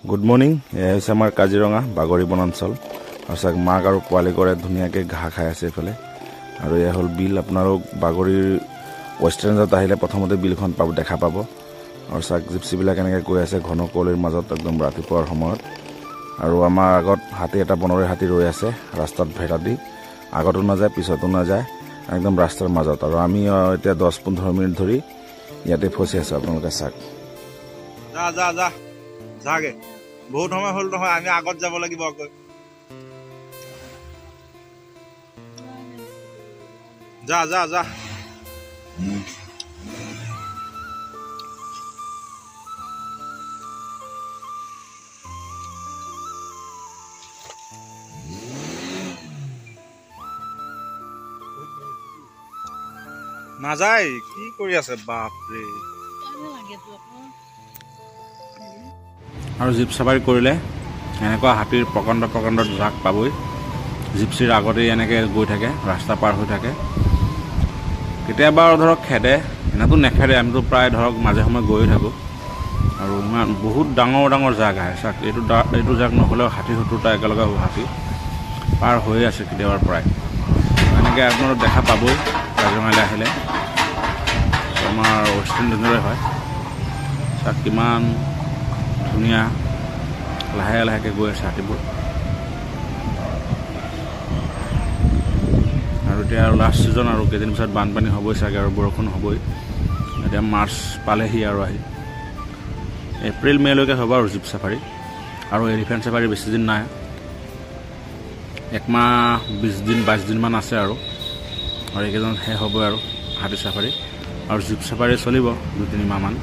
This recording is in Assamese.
গুড মৰ্নিং এয়া হৈছে আমাৰ কাজিৰঙা বাগৰি বনাঞ্চল আৰু চাওক মাক আৰু পোৱালি কৰে ধুনীয়াকৈ ঘাঁহ খাই আছে এইফালে আৰু এয়া হ'ল বিল আপোনালোক বাগৰিৰ ৱেষ্টাৰ্ণত আহিলে প্ৰথমতে বিলখন দেখা পাব আৰু চাওক জিপচিবিলাক এনেকৈ গৈ আছে ঘন কুঁৱলীৰ মাজত একদম ৰাতিপুৱাৰ সময়ত আৰু আমাৰ আগত হাতী এটা বনৰীয়া হাতী ৰৈ আছে ৰাস্তাত ভেটা দি আগতো নাযায় পিছতো নাযায় একদম ৰাস্তাৰ মাজত আৰু আমি এতিয়া 10-15 মিনিট ধৰি ইয়াতে ফচি আছোঁ আপোনালোকে চাওক যা যা যা যাগে বহুত সময় হল নহয় আমি আগত যাব লাগিব আকৌ যা যা যা নাযায় কি কৰি আছে বাপৰে আৰু জীপ চাফাৰী কৰিলে এনেকুৱা হাতীৰ প্ৰকাণ্ড জাক পাবই জিপচিৰ আগতেই এনেকৈ গৈ থাকে ৰাস্তা পাৰ হৈ থাকে কেতিয়াবা ধৰক খেদে এনেতো নেখেদে আমিতো প্ৰায় ধৰক মাজে সময়ে গৈয়ে থাকোঁ আৰু ইমান বহুত ডাঙৰ জাক আহে চাওক এইটো জাক নহ'লেও 60-70টা একেলগে হাতী পাৰ হৈয়ে আছে কেতিয়াবাৰ প্ৰায় এনেকৈ আপোনালোক দেখা পাবই কাজিৰঙালৈ আহিলে আমাৰ ৱেষ্টাৰ্ণ ডিজৰে হয় চাওক কিমান ধুনীয়া লাহেকৈ গৈ আছে হাতীবোৰ আৰু এতিয়া আৰু লাষ্ট ছিজন আৰু কেইদিন পিছত বানপানী হ'বই চাগে আৰু বৰষুণ হ'বই এতিয়া মাৰ্চ পালেহি আৰু আহি এপ্ৰিল মেলৈকে হ'ব আৰু জীপ চাফাৰী আৰু এলিফেণ্ট চাফাৰী বেছি দিন নাই 1 মাহ 20 দিন 22 দিনমান আছে আৰু এইকেইজন শেষ হ'ব আৰু হাতী চাফাৰী আৰু জীপ চাফাৰী চলিব 2-3 মাহমান